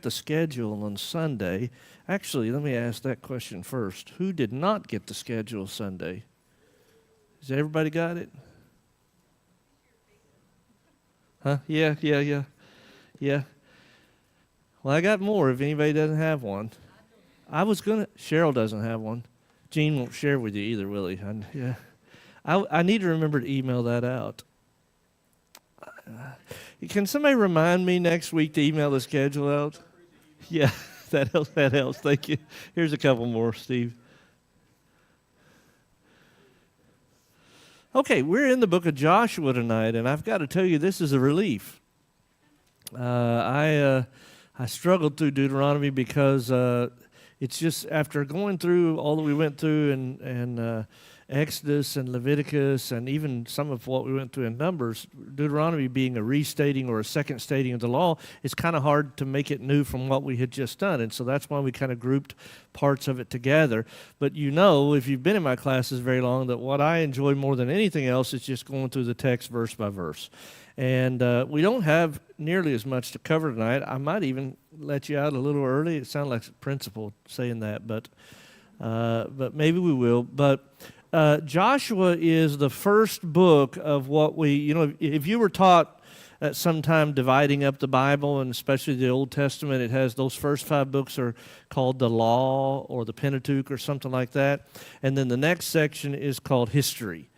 the schedule on Sunday. Actually, let me ask that question first. Who did not get the schedule Sunday? Has everybody got it? Huh? Yeah. Well, I got more if anybody doesn't have one. Cheryl doesn't have one. Gene won't share with you either, will he? I need to remember to email that out. Can somebody remind me next week to email the schedule out? Yeah, that helps. Thank you. Here's a couple more, Steve. Okay, we're in the book of Joshua tonight, and I've got to tell you, this is a relief. I struggled through Deuteronomy because it's just after going through all that we went through and Exodus and Leviticus and even some of what we went through in Numbers, Deuteronomy being a restating or a second stating of the law, it's kind of hard to make it new from what we had just done. And so that's why we kind of grouped parts of it together. But you know, if you've been in my classes very long, that what I enjoy more than anything else is just going through the text verse by verse. And we don't have nearly as much to cover tonight. I might even let you out a little early. It sounds like a principal saying that, but maybe we will. But Joshua is the first book of what if you were taught at some time dividing up the Bible, and especially the Old Testament, it has those first 5 books are called the Law or the Pentateuch or something like that. And then the next section is called History.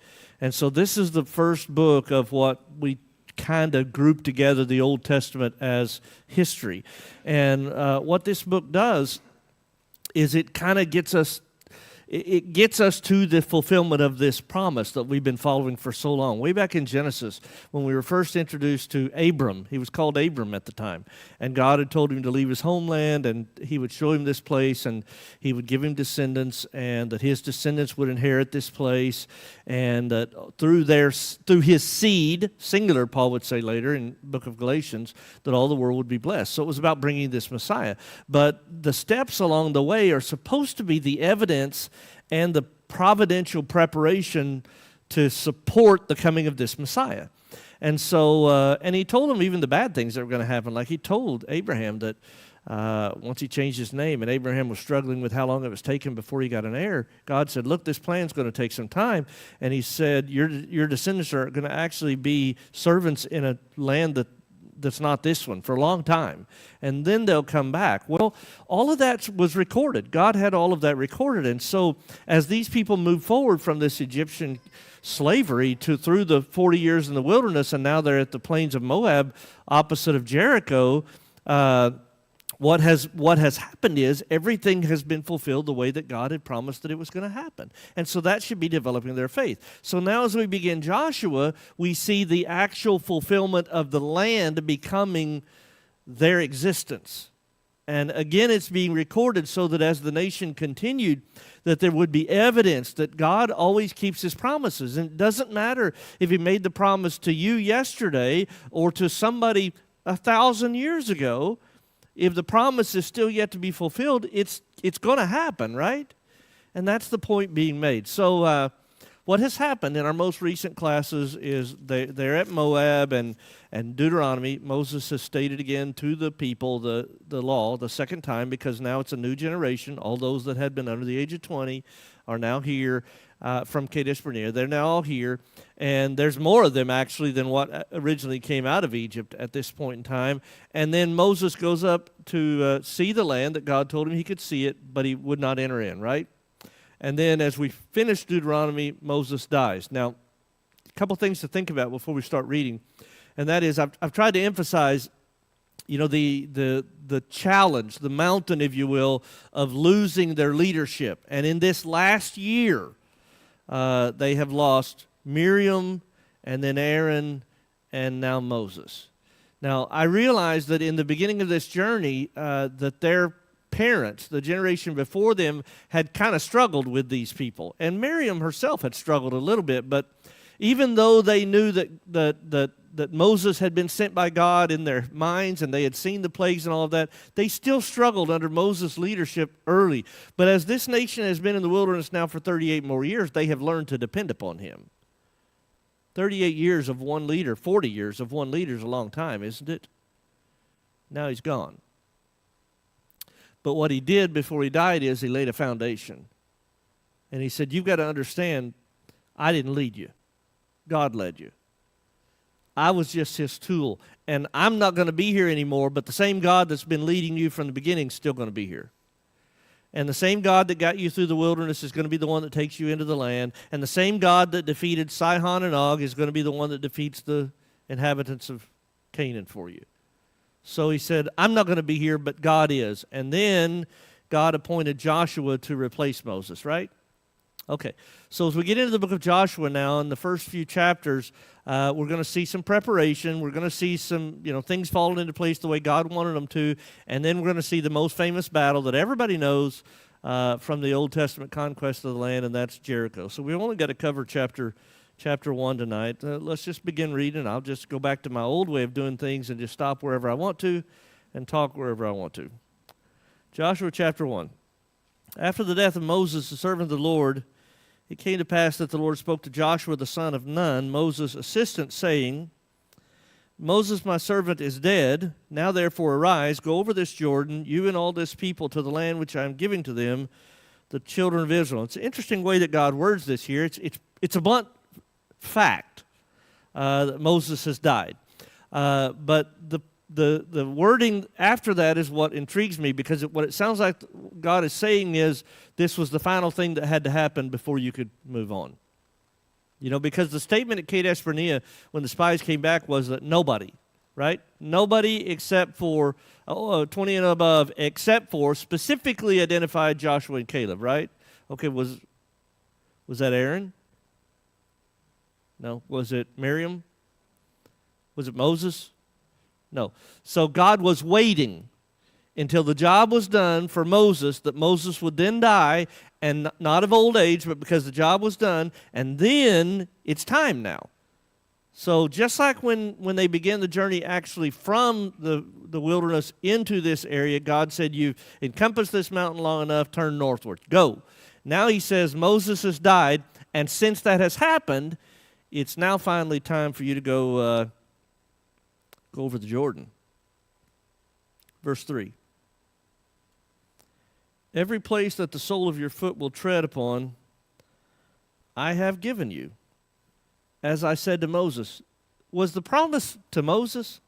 And so this is the first book of what we kind of group together the Old Testament as history. And what this book does is it kind of gets us to the fulfillment of this promise that we've been following for so long. Way back in Genesis, when we were first introduced to Abram, he was called Abram at the time, and God had told him to leave his homeland, and he would show him this place, and he would give him descendants, and that his descendants would inherit this place, and that through his seed, singular, Paul would say later in the book of Galatians, that all the world would be blessed. So it was about bringing this Messiah. But the steps along the way are supposed to be the evidence and the providential preparation to support the coming of this Messiah. And so, and he told him even the bad things that were going to happen. Like he told Abraham that once he changed his name, and Abraham was struggling with how long it was taking before he got an heir, God said, look, this plan's going to take some time. And he said, your descendants are going to actually be servants in a land that's not this one for a long time, and then they'll come back. Well, all of that was recorded. God had all of that recorded, and so as these people moved forward from this Egyptian slavery through the 40 years in the wilderness, and now they're at the plains of Moab, opposite of Jericho, what has happened is everything has been fulfilled the way that God had promised that it was going to happen. And so that should be developing their faith. So now as we begin Joshua, we see the actual fulfillment of the land becoming their existence. And again, it's being recorded so that as the nation continued, that there would be evidence that God always keeps his promises. And it doesn't matter if he made the promise to you yesterday or to somebody 1,000 years ago. If the promise is still yet to be fulfilled, it's going to happen, right? And that's the point being made. So what has happened in our most recent classes is they're at Moab and Deuteronomy. Moses has stated again to the people the law the second time, because now it's a new generation. All those that had been under the age of 20 are now here from Kadesh Barnea. They're now all here, and there's more of them actually than what originally came out of Egypt at this point in time. And then Moses goes up to see the land that God told him he could see it, but he would not enter in, right? And then as we finish Deuteronomy, Moses dies. Now, a couple things to think about before we start reading, and that is I've tried to emphasize, the challenge, the mountain, if you will, of losing their leadership. And in this last year, they have lost Miriam, and then Aaron, and now Moses. Now, I realize that in the beginning of this journey, that their parents, the generation before them, had kind of struggled with these people. And Miriam herself had struggled a little bit, but even though they knew that Moses had been sent by God in their minds and they had seen the plagues and all of that, they still struggled under Moses' leadership early. But as this nation has been in the wilderness now for 38 more years, they have learned to depend upon him. 38 years of one leader, 40 years of one leader is a long time, isn't it? Now he's gone. But what he did before he died is he laid a foundation. And he said, you've got to understand, I didn't lead you. God led you. I was just his tool. And I'm not going to be here anymore, but the same God that's been leading you from the beginning is still going to be here. And the same God that got you through the wilderness is going to be the one that takes you into the land. And the same God that defeated Sihon and Og is going to be the one that defeats the inhabitants of Canaan for you. So he said, I'm not going to be here, but God is. And then God appointed Joshua to replace Moses, right? Okay, so as we get into the book of Joshua now, in the first few chapters, we're going to see some preparation. We're going to see some, things falling into place the way God wanted them to. And then we're going to see the most famous battle that everybody knows from the Old Testament conquest of the land, and that's Jericho. So we've only got to cover chapter 1 tonight. Let's just begin reading. I'll just go back to my old way of doing things and just stop wherever I want to and talk wherever I want to. Joshua chapter 1. After the death of Moses, the servant of the Lord, it came to pass that the Lord spoke to Joshua the son of Nun, Moses' assistant, saying, Moses, my servant, is dead. Now therefore arise, go over this Jordan, you and all this people, to the land which I am giving to them, the children of Israel. It's an interesting way that God words this here. It's a blunt fact that Moses has died. But the wording after that is what intrigues me, because what it sounds like God is saying is this was the final thing that had to happen before you could move on. Because the statement at Kadesh Barnea when the spies came back was that nobody, right? Nobody except for 20 and above, except for specifically identified Joshua and Caleb, right? Okay, was that Aaron? No. Was it Miriam? Was it Moses? No. So God was waiting until the job was done for Moses, that Moses would then die, and not of old age, but because the job was done, and then it's time now. So just like when they began the journey actually from the wilderness into this area, God said, you've encompassed this mountain long enough, turn northward, go. Now he says Moses has died, and since that has happened, it's now finally time for you to go over the Jordan. Verse 3. Every place that the sole of your foot will tread upon, I have given you, as I said to Moses. Was the promise to Moses?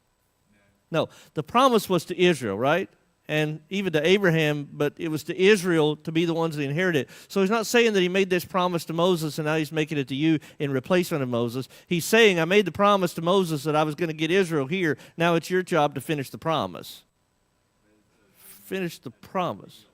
No. The promise was to Israel, right? And even to Abraham, but it was to Israel to be the ones that inherited it. So he's not saying that he made this promise to Moses and now he's making it to you in replacement of Moses. He's saying, I made the promise to Moses that I was going to get Israel here. Now it's your job to finish the promise. Finish the promise.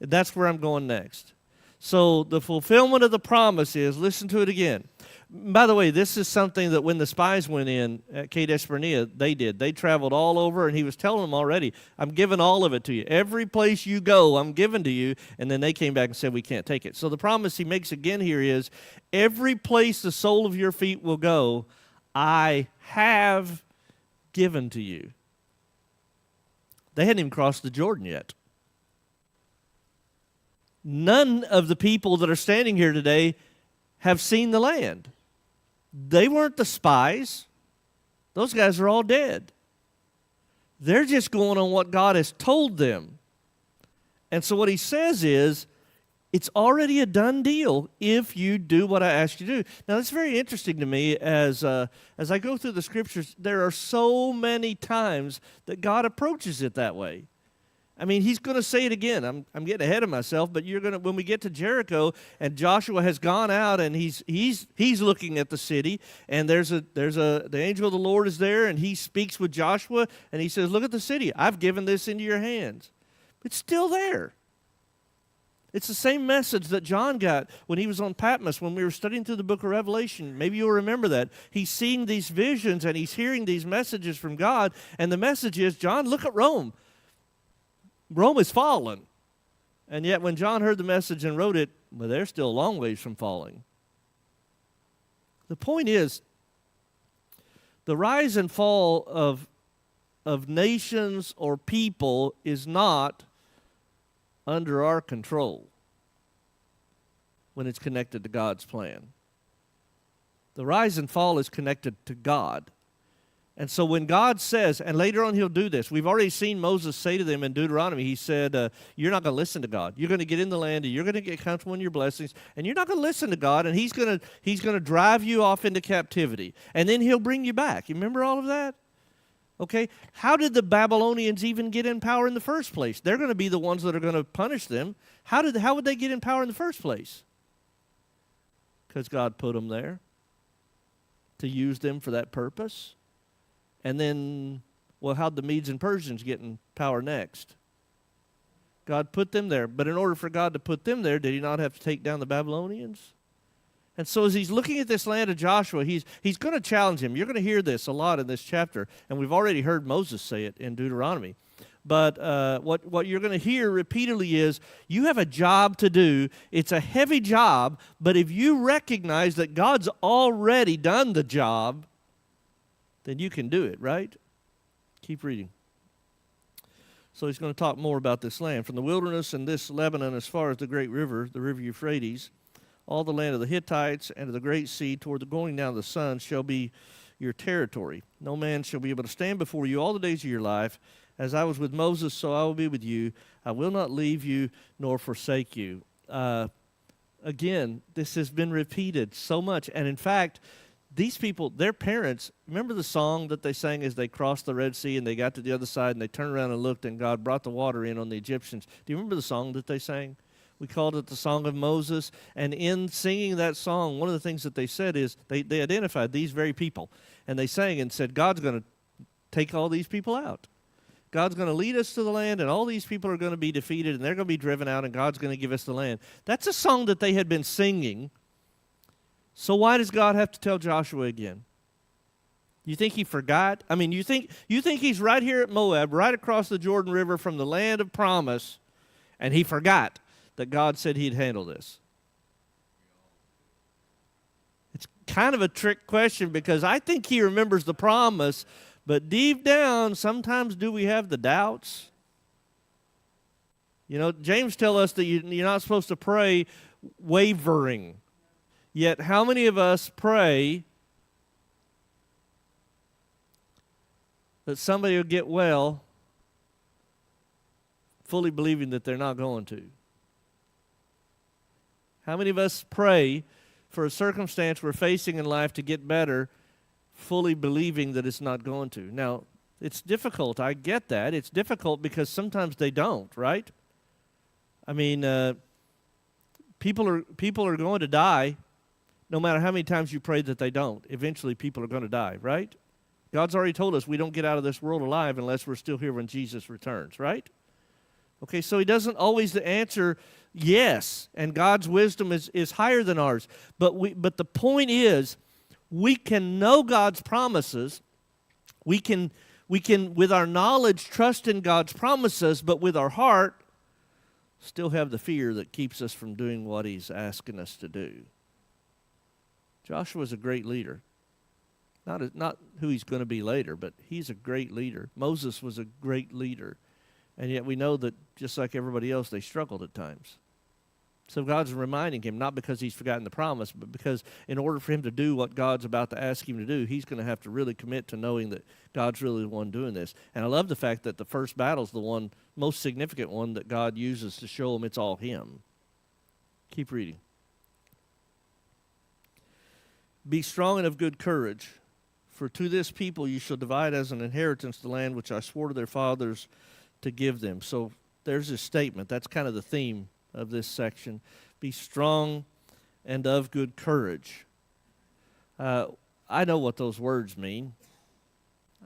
That's where I'm going next. So the fulfillment of the promise is, listen to it again. By the way, this is something that when the spies went in at Kadesh Barnea, they did. They traveled all over, and he was telling them already, I'm giving all of it to you. Every place you go, I'm giving to you. And then they came back and said, we can't take it. So the promise he makes again here is, every place the sole of your feet will go, I have given to you. They hadn't even crossed the Jordan yet. None of the people that are standing here today have seen the land. They weren't the spies. Those guys are all dead. They're just going on what God has told them. And so what he says is, it's already a done deal if you do what I asked you to do. Now, it's very interesting to me as I go through the scriptures, there are so many times that God approaches it that way. I mean, he's going to say it again. I'm getting ahead of myself, but you're going to, when we get to Jericho and Joshua has gone out and he's looking at the city, and the angel of the Lord is there, and he speaks with Joshua and he says, "Look at the city. I've given this into your hands." It's still there. It's the same message that John got when he was on Patmos when we were studying through the book of Revelation. Maybe you'll remember that. He's seeing these visions and he's hearing these messages from God, and the message is, John, look at Rome. Rome is fallen. And yet when John heard the message and wrote it, well, they're still a long ways from falling. The point is, the rise and fall of nations or people is not under our control when it's connected to God's plan. The rise and fall is connected to God. And so when God says, and later on he'll do this, we've already seen Moses say to them in Deuteronomy, he said, you're not going to listen to God. You're going to get in the land, and you're going to get comfortable in your blessings, and you're not going to listen to God, and he's going to drive you off into captivity. And then he'll bring you back. You remember all of that? Okay, how did the Babylonians even get in power in the first place? They're going to be the ones that are going to punish them. How would they get in power in the first place? Because God put them there to use them for that purpose. And then, well, how'd the Medes and Persians get in power next? God put them there. But in order for God to put them there, did he not have to take down the Babylonians? And so as he's looking at this land of Joshua, he's going to challenge him. You're going to hear this a lot in this chapter, and we've already heard Moses say it in Deuteronomy. But what you're going to hear repeatedly is, you have a job to do. It's a heavy job, but if you recognize that God's already done the job, then you can do it, right? Keep reading. So he's going to talk more about this land. From the wilderness and this Lebanon as far as the great river, the river Euphrates, all the land of the Hittites and of the great sea toward the going down of the sun shall be your territory. No man shall be able to stand before you all the days of your life. As I was with Moses, so I will be with you. I will not leave you nor forsake you. Again, this has been repeated so much. And in fact, these people, their parents, remember the song that they sang as they crossed the Red Sea and they got to the other side and they turned around and looked and God brought the water in on the Egyptians. Do you remember the song that they sang? We called it the Song of Moses. And in singing that song, one of the things that they said is they identified these very people. And they sang and said, God's going to take all these people out. God's going to lead us to the land, and all these people are going to be defeated, and they're going to be driven out, and God's going to give us the land. That's a song that they had been singing. So why does God have to tell Joshua again? You think he forgot? I mean, you think he's right here at Moab, right across the Jordan River from the land of promise, and he forgot that God said he'd handle this? It's kind of a trick question because I think he remembers the promise, but deep down, sometimes do we have the doubts? You know, James tells us that you're not supposed to pray wavering. Yet how many of us pray that somebody will get well, fully believing that they're not going to? How many of us pray for a circumstance we're facing in life to get better, fully believing that it's not going to? Now, it's difficult. I get that. It's difficult because sometimes they don't, right? I mean, people are going to die no matter how many times you pray that they don't. Eventually, people are going to die, right? God's already told us we don't get out of this world alive unless we're still here when Jesus returns, right? Okay, so he doesn't always answer yes, and God's wisdom is higher than ours. But the point is, we can know God's promises. We can, with our knowledge, trust in God's promises, but with our heart, still have the fear that keeps us from doing what he's asking us to do. Joshua's a great leader. Not who he's going to be later, but he's a great leader. Moses was a great leader. And yet we know that just like everybody else, they struggled at times. So God's reminding him, not because he's forgotten the promise, but because in order for him to do what God's about to ask him to do, he's going to have to really commit to knowing that God's really the one doing this. And I love the fact that the first battle's the one, most significant one that God uses to show him it's all him. Keep reading. Be strong and of good courage, for to this people you shall divide as an inheritance the land which I swore to their fathers to give them. So there's a statement. That's kind of the theme of this section. Be strong and of good courage. I know what those words mean.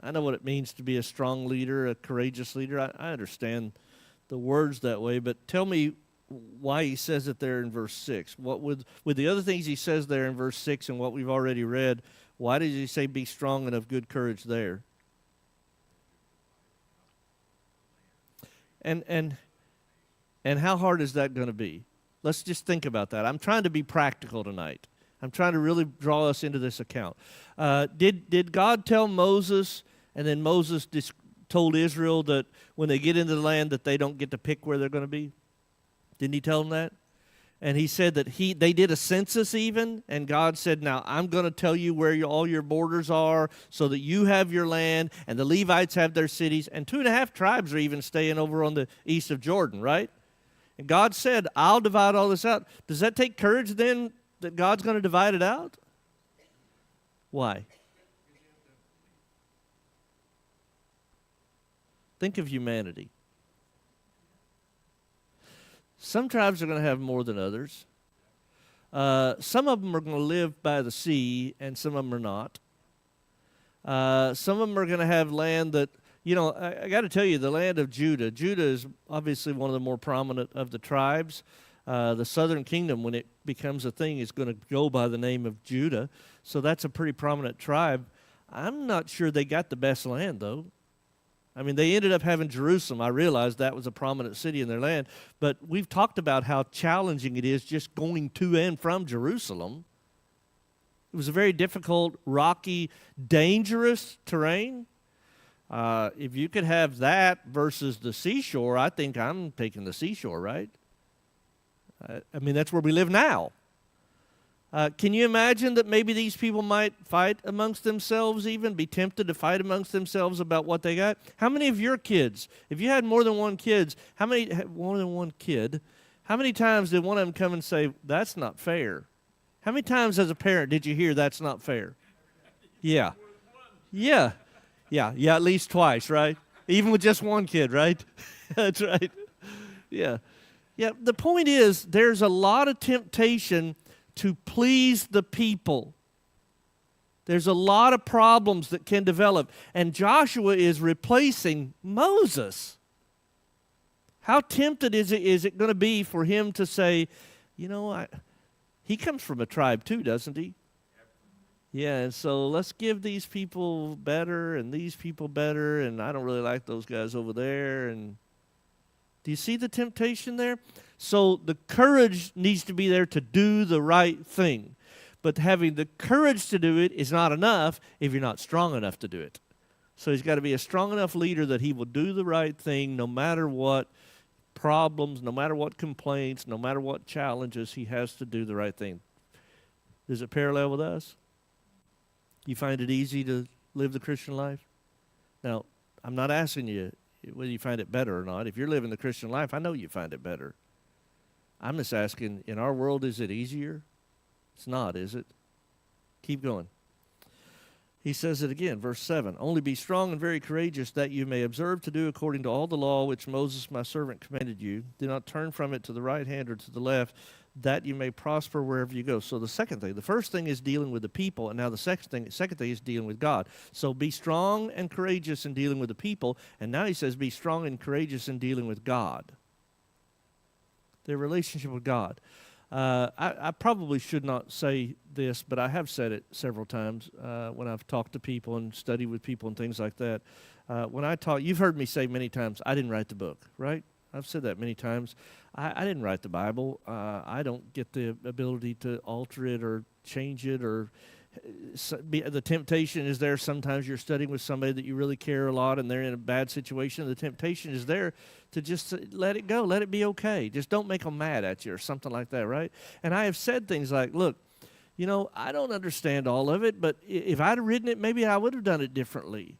I know what it means to be a strong leader, a courageous leader. I understand the words that way, but tell me why he says it there in verse 6. What with the other things he says there in verse 6 and what we've already read, why does he say be strong and of good courage there? And how hard is that going to be? Let's just think about that. I'm trying to be practical tonight. I'm trying to really draw us into this account. Did God tell Moses, and then Moses told Israel that when they get into the land that they don't get to pick where they're going to be? Didn't he tell them that? And he said that they did a census even, and God said, now I'm going to tell you where all your borders are so that you have your land, and the Levites have their cities, and 2.5 tribes are even staying over on the east of Jordan, right? And God said, I'll divide all this out. Does that take courage then that God's going to divide it out? Why? Think of humanity. Some tribes are going to have more than others. Some of them are going to live by the sea, and some of them are not. Some of them are going to have land that, I got to tell you, the land of Judah. Judah is obviously one of the more prominent of the tribes. The southern kingdom, when it becomes a thing, is going to go by the name of Judah. So that's a pretty prominent tribe. I'm not sure they got the best land, though. I mean, they ended up having Jerusalem. I realized that was a prominent city in their land. But we've talked about how challenging it is just going to and from Jerusalem. It was a very difficult, rocky, dangerous terrain. If you could have that versus the seashore, I think I'm taking the seashore, right? I mean, that's where we live now. Can you imagine that maybe these people might fight amongst themselves even, be tempted to fight amongst themselves about what they got? How many of your kids, if you had more than one kid, how many times did one of them come and say, that's not fair? How many times as a parent did you hear that's not fair? Yeah. Yeah, at least twice, right? Even with just one kid, right? That's right. Yeah, the point is there's a lot of temptation to please the people. There's a lot of problems that can develop, and Joshua is replacing Moses. How tempted is it going to be for him to say, he comes from a tribe too, doesn't he? Yeah, and so let's give these people better and these people better, and I don't really like those guys over there. And do you see the temptation there? So the courage needs to be there to do the right thing. But having the courage to do it is not enough if you're not strong enough to do it. So he's got to be a strong enough leader that he will do the right thing no matter what problems, no matter what complaints, no matter what challenges, he has to do the right thing. Does it parallel with us? You find it easy to live the Christian life? Now, I'm not asking you whether you find it better or not. If you're living the Christian life, I know you find it better. I'm just asking, in our world, is it easier? It's not, is it? Keep going. He says it again, verse 7. Only be strong and very courageous, that you may observe to do according to all the law which Moses my servant commanded you. Do not turn from it to the right hand or to the left, that you may prosper wherever you go. So the second thing, the first thing is dealing with the people, and now the second thing is dealing with God. So be strong and courageous in dealing with the people, and now he says be strong and courageous in dealing with God. Their relationship with God. I probably should not say this, but I have said it several times when I've talked to people and studied with people and things like that. When I talk, you've heard me say many times, I didn't write the book, right? I've said that many times. I didn't write the Bible. I don't get the ability to alter it or change it or the temptation is there. Sometimes you're studying with somebody that you really care a lot and they're in a bad situation. The temptation is there to just let it go. Let it be okay. Just don't make them mad at you or something like that, right? And I have said things like, look, I don't understand all of it, but if I'd have written it, maybe I would have done it differently.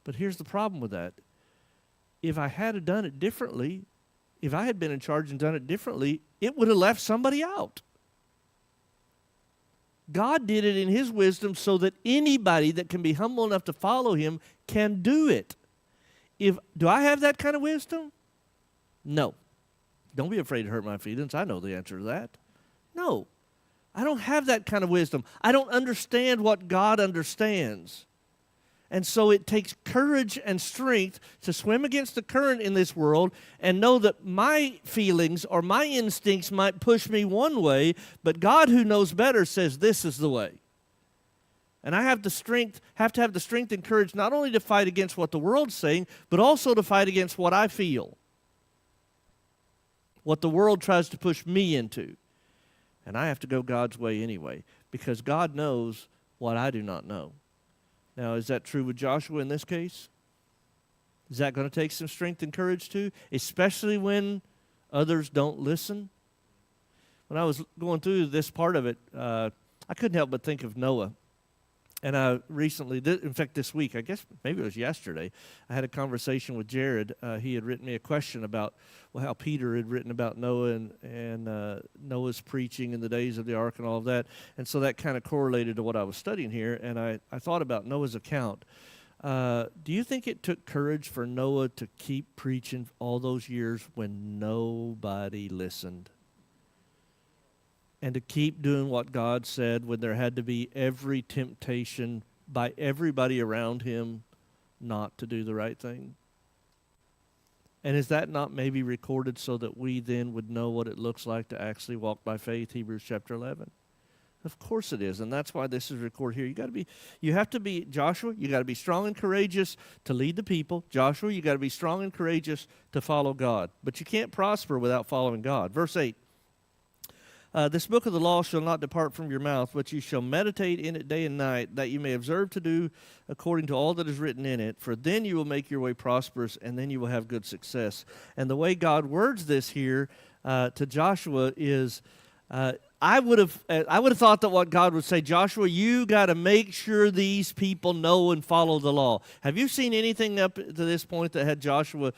But here's the problem with that. If I had done it differently, if I had been in charge and done it differently, it would have left somebody out. God did it in his wisdom so that anybody that can be humble enough to follow him can do it. Do I have that kind of wisdom? No. Don't be afraid to hurt my feelings. I know the answer to that. No. I don't have that kind of wisdom. I don't understand what God understands. And so it takes courage and strength to swim against the current in this world and know that my feelings or my instincts might push me one way, but God, who knows better, says this is the way. And I have to have the strength and courage not only to fight against what the world's saying, but also to fight against what I feel, what the world tries to push me into. And I have to go God's way anyway, because God knows what I do not know. Now, is that true with Joshua in this case? Is that going to take some strength and courage too? Especially when others don't listen? when I was going through this part of it, I couldn't help but think of Noah. And I recently, in fact, this week, I guess maybe it was yesterday, I had a conversation with Jared. He had written me a question about how Peter had written about Noah and Noah's preaching in the days of the ark and all of that. And so that kind of correlated to what I was studying here. And I thought about Noah's account. Do you think it took courage for Noah to keep preaching all those years when nobody listened? And to keep doing what God said when there had to be every temptation by everybody around him not to do the right thing? And is that not maybe recorded so that we then would know what it looks like to actually walk by faith, Hebrews chapter 11? Of course it is, and that's why this is recorded here. You have to be, Joshua, you got to be strong and courageous to lead the people. Joshua, you got to be strong and courageous to follow God. But you can't prosper without following God. Verse 8. This book of the law shall not depart from your mouth, but you shall meditate in it day and night, that you may observe to do according to all that is written in it. For then you will make your way prosperous, and then you will have good success. And the way God words this here to Joshua is, I would have thought that what God would say, Joshua, you got to make sure these people know and follow the law. Have you seen anything up to this point that had Joshua's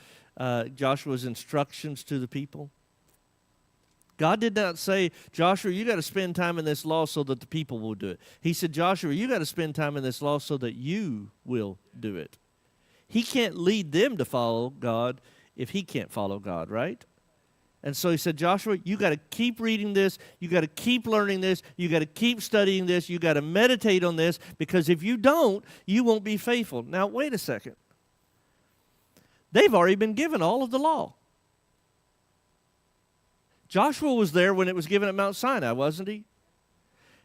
instructions to the people? God did not say, Joshua, you got to spend time in this law so that the people will do it. He said, Joshua, you got to spend time in this law so that you will do it. He can't lead them to follow God if he can't follow God, right? And so he said, Joshua, you got to keep reading this. You got to keep learning this. You got to keep studying this. You got to meditate on this, because if you don't, you won't be faithful. Now, wait a second. They've already been given all of the law. Joshua was there when it was given at Mount Sinai, wasn't he?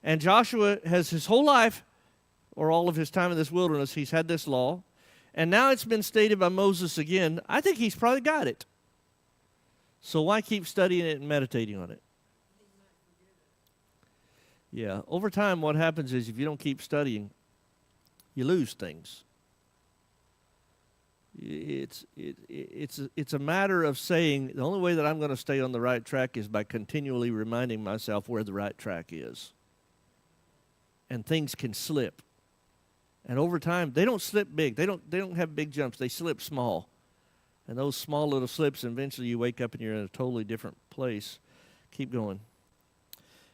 And Joshua has his whole life, or all of his time in this wilderness, he's had this law. And now it's been stated by Moses again. I think he's probably got it. So why keep studying it and meditating on it? Yeah, over time what happens is if you don't keep studying, you lose things. It's a matter of saying the only way that I'm going to stay on the right track is by continually reminding myself where the right track is. And things can slip. And over time, they don't slip big. They don't have big jumps. They slip small. And those small little slips, eventually you wake up and you're in a totally different place. Keep going.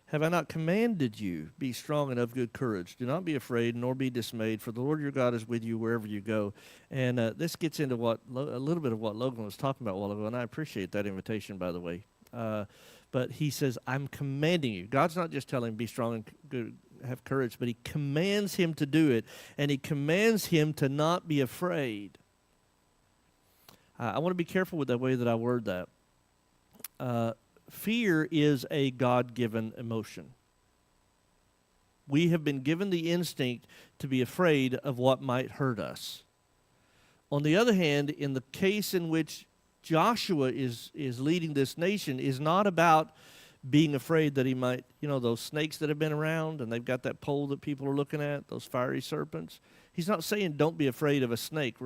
Have I not commanded you, be strong and of good courage? Do not be afraid, nor be dismayed, for the Lord your God is with you wherever you go. And this gets into a little bit of what Logan was talking about a while ago, and I appreciate that invitation, by the way. But he says, I'm commanding you. God's not just telling him, be strong and good, have courage, but he commands him to do it, and he commands him to not be afraid. I want to be careful with the way that I word that. Fear is a God-given emotion. We have been given the instinct to be afraid of what might hurt us. On the other hand, in the case in which Joshua is leading this nation, is not about being afraid that he might, those snakes that have been around and they've got that pole that people are looking at, those fiery serpents. He's not saying don't be afraid of a snake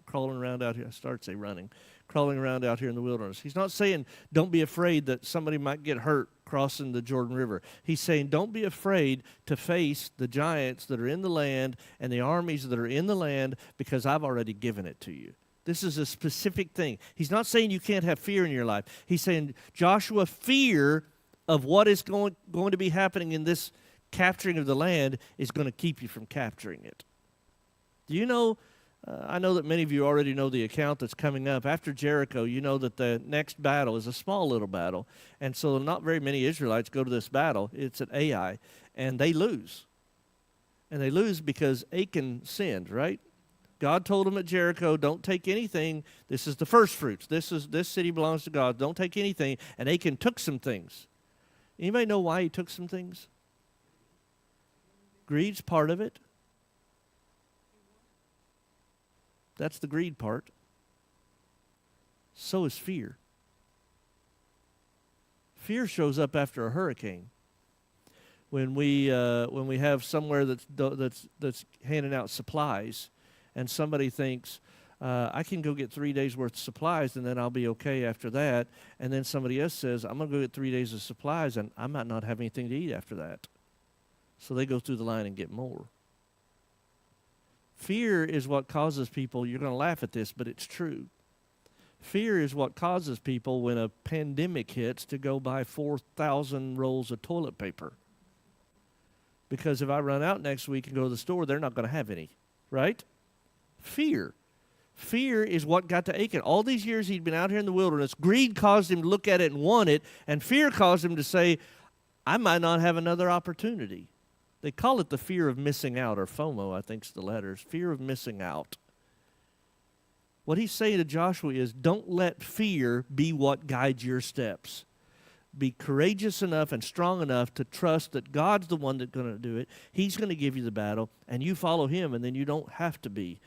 crawling around out here. I started to say running. Crawling around out here in the wilderness. He's not saying don't be afraid that somebody might get hurt crossing the Jordan River. He's saying don't be afraid to face the giants that are in the land and the armies that are in the land, because I've already given it to you. This is a specific thing. He's not saying you can't have fear in your life. He's saying, Joshua, fear of what is going to be happening in this capturing of the land is going to keep you from capturing it. Do you know, I know that many of you already know the account that's coming up. After Jericho, you know that the next battle is a small little battle. And so not very many Israelites go to this battle. It's at Ai, and they lose. And they lose because Achan sinned, right? God told them at Jericho, don't take anything. This is the first fruits. This city belongs to God. Don't take anything. And Achan took some things. Anybody know why he took some things? Greed's part of it. That's the greed part. So is fear. Fear shows up after a hurricane. When we have somewhere that's handing out supplies, and somebody thinks, I can go get 3 days worth of supplies and then I'll be okay after that. And then somebody else says, I'm going to go get 3 days of supplies and I might not have anything to eat after that. So they go through the line and get more. Fear is what causes people, you're going to laugh at this, but it's true. Fear is what causes people when a pandemic hits to go buy 4,000 rolls of toilet paper. Because if I run out next week and go to the store, they're not going to have any, right? Fear. Fear is what got to Achan. All these years he'd been out here in the wilderness, greed caused him to look at it and want it, and fear caused him to say, I might not have another opportunity. They call it the fear of missing out, or FOMO, I think is the letters, fear of missing out. What he's saying to Joshua is, don't let fear be what guides your steps. Be courageous enough and strong enough to trust that God's the one that's going to do it. He's going to give you the battle, and you follow him, and then you don't have to be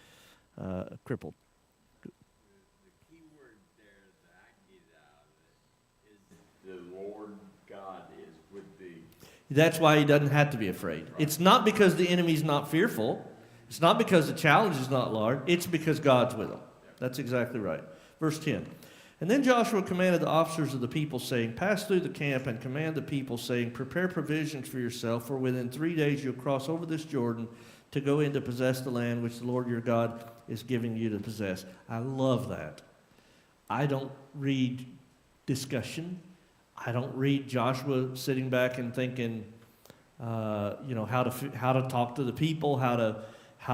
crippled. The key word there that I get out of it is the Lord God is with thee. That's why he doesn't have to be afraid. Right. It's not because the enemy's not fearful. It's not because the challenge is not large. It's because God's with him. That's exactly right. Verse 10. And then Joshua commanded the officers of the people, saying, pass through the camp and command the people, saying, prepare provisions for yourself, for within 3 days you'll cross over this Jordan to go in to possess the land which the Lord your God is giving you to possess. I love that. I don't read discussion. I don't read Joshua sitting back and thinking, how to talk to the people, how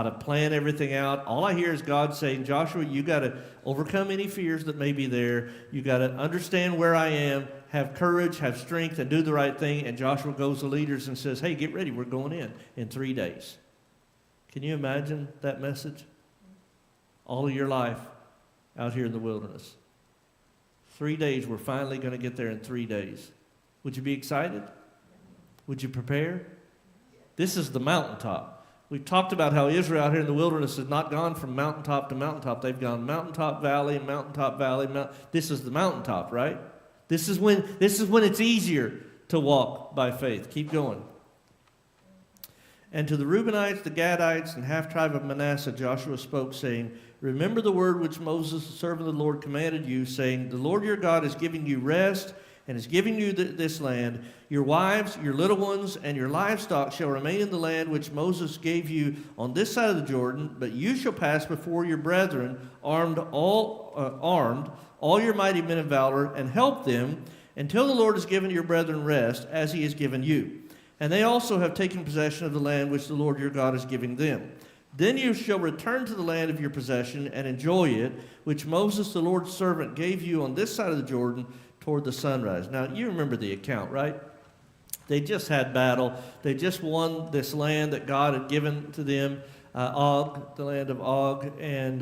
to plan everything out. All I hear is God saying, Joshua, you got to overcome any fears that may be there. You got to understand where I am, have courage, have strength, and do the right thing. And Joshua goes to leaders and says, hey, get ready. We're going in 3 days. Can you imagine that message? All of your life out here in the wilderness. 3 days, we're finally going to get there in 3 days. Would you be excited? Would you prepare? This is the mountaintop. We've talked about how Israel out here in the wilderness has not gone from mountaintop to mountaintop. They've gone mountaintop valley, mountaintop valley. This is the mountaintop, right? This is when it's easier to walk by faith. Keep going. And to the Reubenites, the Gadites, and half-tribe of Manasseh, Joshua spoke, saying, remember the word which Moses, the servant of the Lord, commanded you, saying, the Lord your God is giving you rest and is giving you this land. Your wives, your little ones, and your livestock shall remain in the land which Moses gave you on this side of the Jordan, but you shall pass before your brethren, armed, all your mighty men of valor, and help them until the Lord has given your brethren rest, as he has given you. And they also have taken possession of the land which the Lord your God is giving them. Then you shall return to the land of your possession and enjoy it, which Moses, the Lord's servant, gave you on this side of the Jordan toward the sunrise. Now, you remember the account, right? They just had battle. They just won this land that God had given to them, Og, the land of Og. And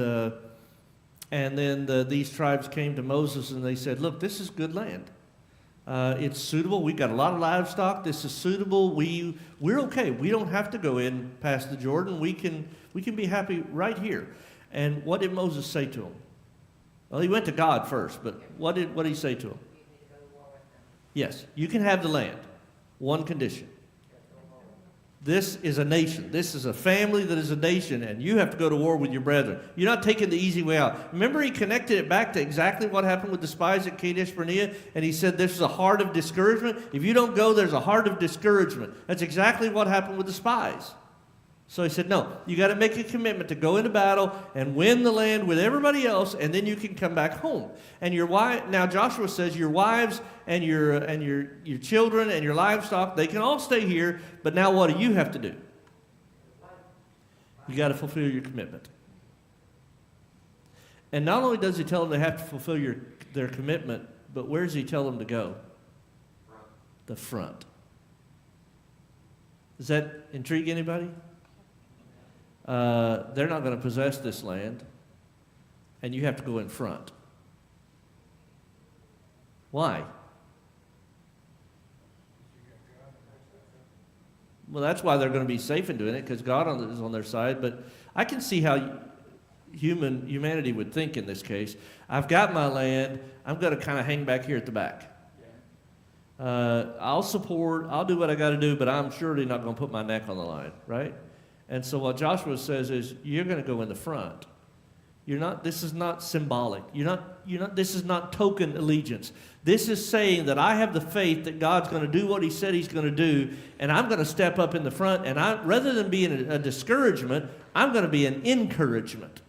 then these tribes came to Moses and they said, look, this is good land. It's suitable. We've got a lot of livestock. This is suitable. We're okay. We don't have to go in past the Jordan. We can be happy right here. And what did Moses say to him? Well, he went to God first, but what did he say to him? Yes, you can have the land. One condition. This is a nation. This is a family that is a nation, and you have to go to war with your brethren. You're not taking the easy way out. Remember, he connected it back to exactly what happened with the spies at Kadesh Barnea, and he said this is a heart of discouragement. If you don't go, there's a heart of discouragement. That's exactly what happened with the spies. So he said, no, you got to make a commitment to go into battle and win the land with everybody else, and then you can come back home. And your wife, now Joshua says your wives and your children and your livestock, they can all stay here, but now what do you have to do? You got to fulfill your commitment. And not only does he tell them they have to fulfill their commitment, but where does he tell them to go? The front. Does that intrigue anybody? They're not going to possess this land, and you have to go in front. Why? Well, that's why they're going to be safe in doing it, because God is on their side. But I can see how humanity would think in this case. I've got my land. I'm going to kind of hang back here at the back. I'll do what I got to do, but I'm surely not going to put my neck on the line, right? And so what Joshua says is, you're going to go in the front. This is not symbolic. This is not token allegiance. This is saying that I have the faith that God's going to do what he said he's going to do, and I'm going to step up in the front, and rather than being a discouragement, I'm going to be an encouragement.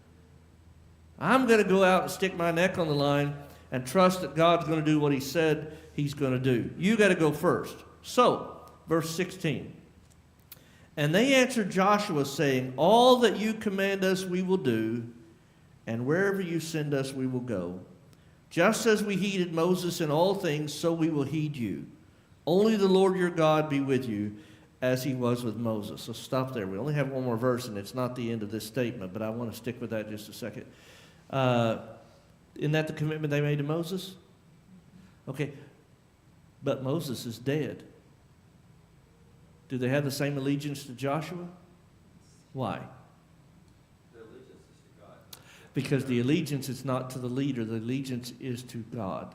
I'm going to go out and stick my neck on the line and trust that God's going to do what he said he's going to do. You got to go first. So, verse 16. And they answered Joshua, saying, all that you command us we will do, and wherever you send us we will go. Just as we heeded Moses in all things, so we will heed you. Only the Lord your God be with you, as he was with Moses. So stop there. We only have one more verse, and it's not the end of this statement, but I want to stick with that just a second. Isn't that the commitment they made to Moses? Okay, but Moses is dead. Do they have the same allegiance to Joshua? Why? The allegiance is to God. Because the allegiance is not to the leader. The allegiance is to God.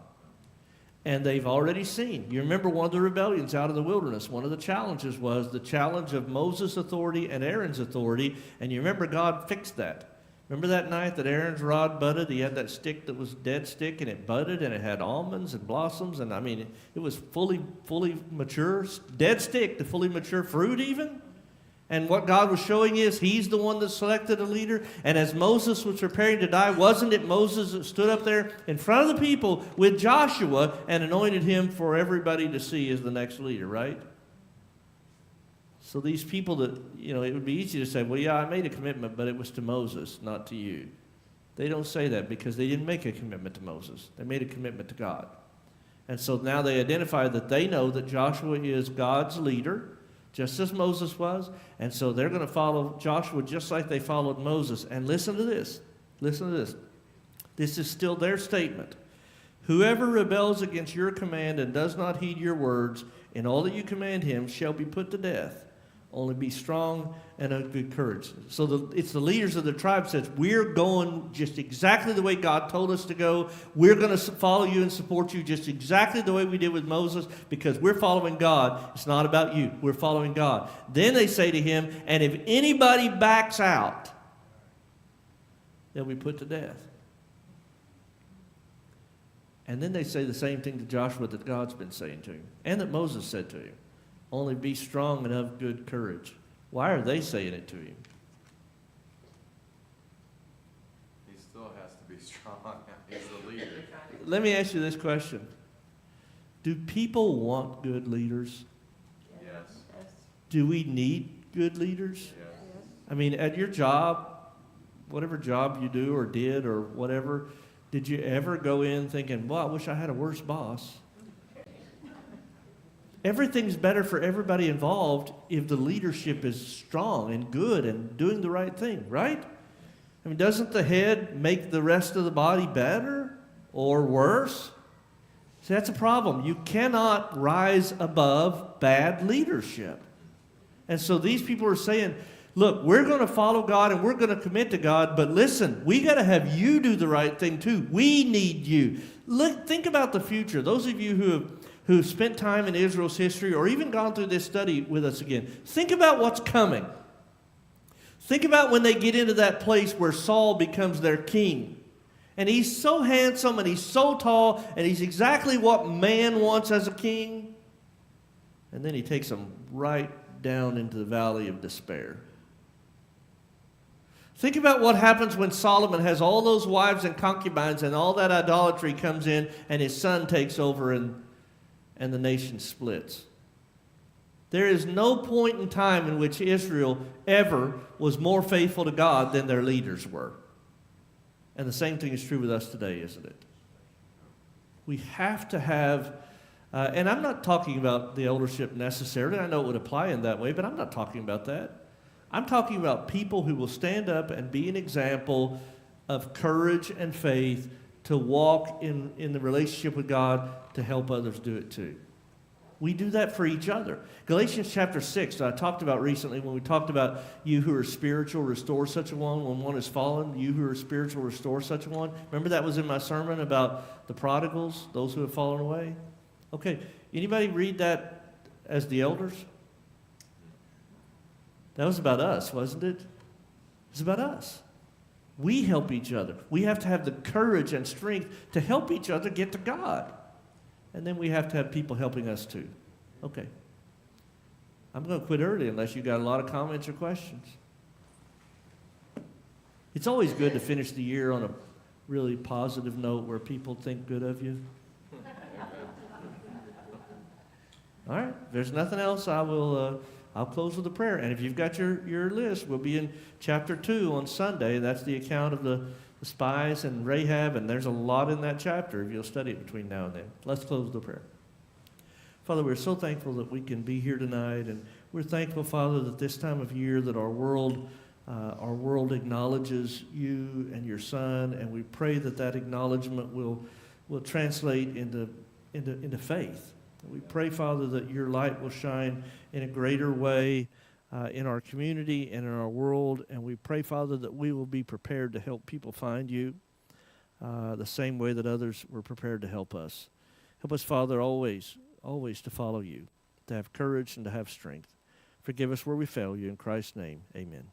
And they've already seen. You remember one of the rebellions out of the wilderness. One of the challenges was the challenge of Moses' authority and Aaron's authority. And you remember God fixed that. Remember that night that Aaron's rod budded? He had that stick that was dead stick, and it budded, and it had almonds and blossoms. And I mean, it was fully mature, dead stick to fully mature fruit even. And what God was showing is he's the one that selected a leader. And as Moses was preparing to die, wasn't it Moses that stood up there in front of the people with Joshua and anointed him for everybody to see as the next leader, right? So these people that, it would be easy to say, well, yeah, I made a commitment, but it was to Moses, not to you. They don't say that because they didn't make a commitment to Moses. They made a commitment to God. And so now they identify that they know that Joshua is God's leader, just as Moses was. And so they're going to follow Joshua just like they followed Moses. And listen to this. Listen to this. This is still their statement. Whoever rebels against your command and does not heed your words in all that you command him shall be put to death. Only be strong and of good courage. So it's the leaders of the tribe says, we're going just exactly the way God told us to go. We're going to follow you and support you just exactly the way we did with Moses because we're following God. It's not about you. We're following God. Then they say to him, and if anybody backs out, they'll be put to death. And then they say the same thing to Joshua that God's been saying to him and that Moses said to him. Only be strong and of good courage. Why are they saying it to him? He still has to be strong. He's the leader. Let me ask you this question. Do people want good leaders? Yes. Do we need good leaders? Yes. I mean, at your job, whatever job you do or did or whatever, did you ever go in thinking, well, I wish I had a worse boss? Everything's better for everybody involved if the leadership is strong and good and doing the right thing, right? I mean, doesn't the head make the rest of the body better or worse? See, that's a problem. You cannot rise above bad leadership. And so these people are saying, look, we're going to follow God and we're going to commit to God, but listen, we got to have you do the right thing too. We need you. Look, think about the future. Those of you who spent time in Israel's history or even gone through this study with us again, think about what's coming. Think about when they get into that place where Saul becomes their king. And he's so handsome and he's so tall and he's exactly what man wants as a king. And then he takes them right down into the valley of despair. Think about what happens when Solomon has all those wives and concubines and all that idolatry comes in and his son takes over and the nation splits. There is no point in time in which Israel ever was more faithful to God than their leaders were. And the same thing is true with us today, isn't it? We have to have, and I'm not talking about the eldership necessarily. I know it would apply in that way, but I'm not talking about that. I'm talking about people who will stand up and be an example of courage and faith to walk in the relationship with God to help others do it too. We do that for each other. Galatians chapter 6, I talked about recently when we talked about you who are spiritual, restore such a one. When one is fallen, you who are spiritual, restore such a one. Remember that was in my sermon about the prodigals, those who have fallen away? Okay, anybody read that as the elders? That was about us, wasn't it? It's about us. We help each other. We have to have the courage and strength to help each other get to God. And then we have to have people helping us too. Okay. I'm going to quit early unless you got a lot of comments or questions. It's always good to finish the year on a really positive note where people think good of you. All right. If there's nothing else, I'll close with a prayer. And if you've got your list, we'll be in chapter 2 on Sunday. That's the account of the spies and Rahab, and there's a lot in that chapter if you'll study it between now and then. Let's close with a prayer. Father, we're so thankful that we can be here tonight, and we're thankful, Father, that this time of year that our world acknowledges you and your Son, and we pray that that acknowledgement will translate into faith. We pray, Father, that your light will shine in a greater way in our community and in our world, and we pray, Father, that we will be prepared to help people find you the same way that others were prepared to help us. Help us, Father, always to follow you, to have courage and to have strength. Forgive us where we fail you. In Christ's name, amen.